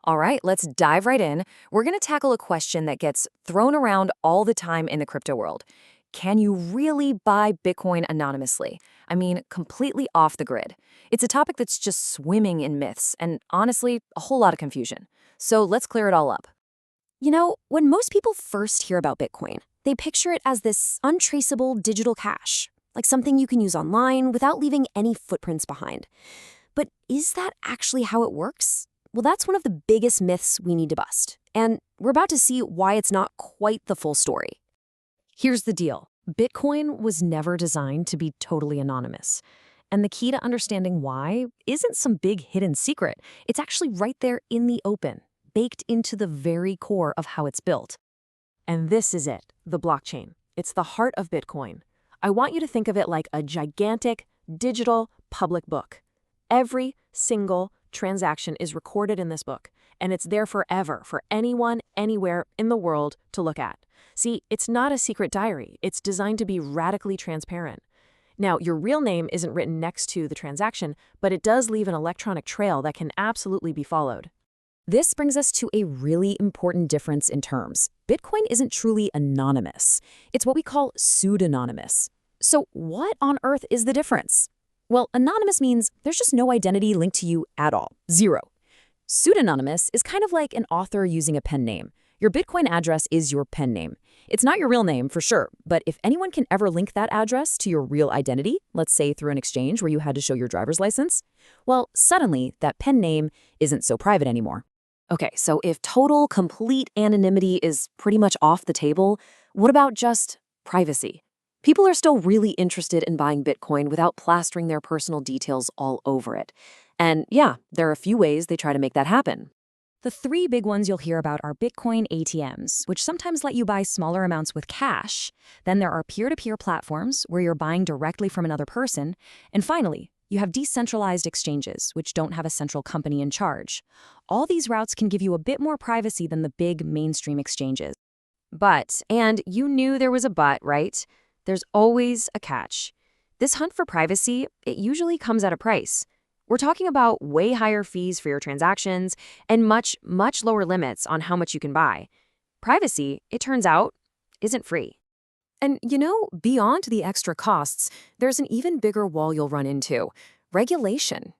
All right, let's dive right in. We're going to tackle a question that gets thrown around all the time in the crypto world. Can you really buy Bitcoin anonymously? I mean, completely off the grid. It's a topic that's just swimming in myths and, honestly, a whole lot of confusion. So let's clear it all up. When most people first hear about Bitcoin, they picture it as this untraceable digital cash, like something you can use online without leaving any footprints behind. But is that actually how it works? Well, that's one of the biggest myths we need to bust. And we're about to see why it's not quite the full story. Here's the deal. Bitcoin was never designed to be totally anonymous. And the key to understanding why isn't some big hidden secret. It's actually right there in the open, baked into the very core of how it's built. And this is it, the blockchain. It's the heart of Bitcoin. I want you to think of it like a gigantic, digital, public book. Every single transaction is recorded in this book, and it's there forever for anyone, anywhere in the world to look at. See, it's not a secret diary. It's designed to be radically transparent. Now, your real name isn't written next to the transaction, but it does leave an electronic trail that can absolutely be followed. This brings us to a really important difference in terms. Bitcoin isn't truly anonymous. It's what we call pseudonymous. So what on earth is the difference? Well, anonymous means there's just no identity linked to you at all. Zero. Pseudonymous is kind of like an author using a pen name. Your Bitcoin address is your pen name. It's not your real name, for sure, but if anyone can ever link that address to your real identity, let's say through an exchange where you had to show your driver's license, well, suddenly that pen name isn't so private anymore. Okay, so if total, complete anonymity is pretty much off the table, what about just privacy? People are still really interested in buying Bitcoin without plastering their personal details all over it. And yeah, there are a few ways they try to make that happen. The three big ones you'll hear about are Bitcoin ATMs, which sometimes let you buy smaller amounts with cash. Then there are peer-to-peer platforms where you're buying directly from another person. And finally, you have decentralized exchanges, which don't have a central company in charge. All these routes can give you a bit more privacy than the big mainstream exchanges. But, and you knew there was a but, right? There's always a catch. This hunt for privacy, it usually comes at a price. We're talking about way higher fees for your transactions and much, much lower limits on how much you can buy. Privacy, it turns out, isn't free. And beyond the extra costs, there's an even bigger wall you'll run into: regulation.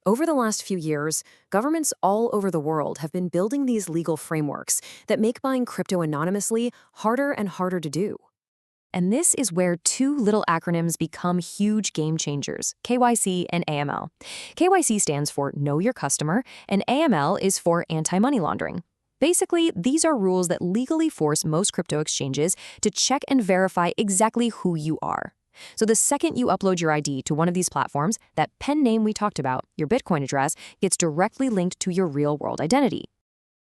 Over the last few years, governments all over the world have been building these legal frameworks that make buying crypto anonymously harder and harder to do. And this is where two little acronyms become huge game changers: KYC and AML. KYC stands for Know Your Customer, and AML is for Anti-Money Laundering. Basically, these are rules that legally force most crypto exchanges to check and verify exactly who you are. So the second you upload your ID to one of these platforms, that pen name we talked about, your Bitcoin address, gets directly linked to your real-world identity.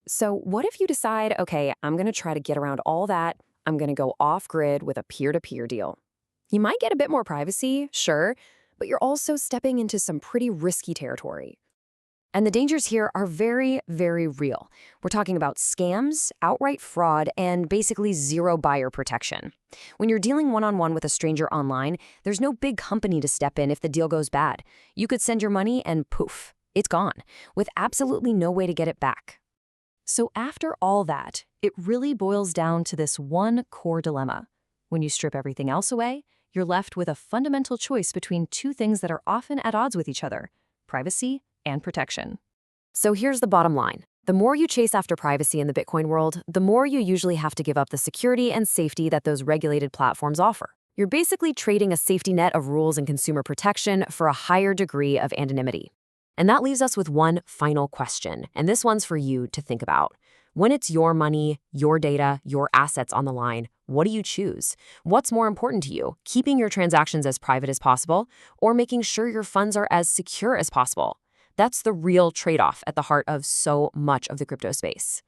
So what if you decide, okay, I'm going to try to get around all that, I'm going to go off-grid with a peer-to-peer deal? You might get a bit more privacy, sure, but you're also stepping into some pretty risky territory. And the dangers here are very, very real. We're talking about scams, outright fraud, and basically zero buyer protection. When you're dealing one-on-one with a stranger online, there's no big company to step in if the deal goes bad. You could send your money and poof, it's gone, with absolutely no way to get it back. So after all that, it really boils down to this one core dilemma. When you strip everything else away, you're left with a fundamental choice between two things that are often at odds with each other: privacy and protection. So here's the bottom line. The more you chase after privacy in the Bitcoin world, the more you usually have to give up the security and safety that those regulated platforms offer. You're basically trading a safety net of rules and consumer protection for a higher degree of anonymity. And that leaves us with one final question, and this one's for you to think about. When it's your money, your data, your assets on the line, what do you choose? What's more important to you, keeping your transactions as private as possible, or making sure your funds are as secure as possible? That's the real trade-off at the heart of so much of the crypto space.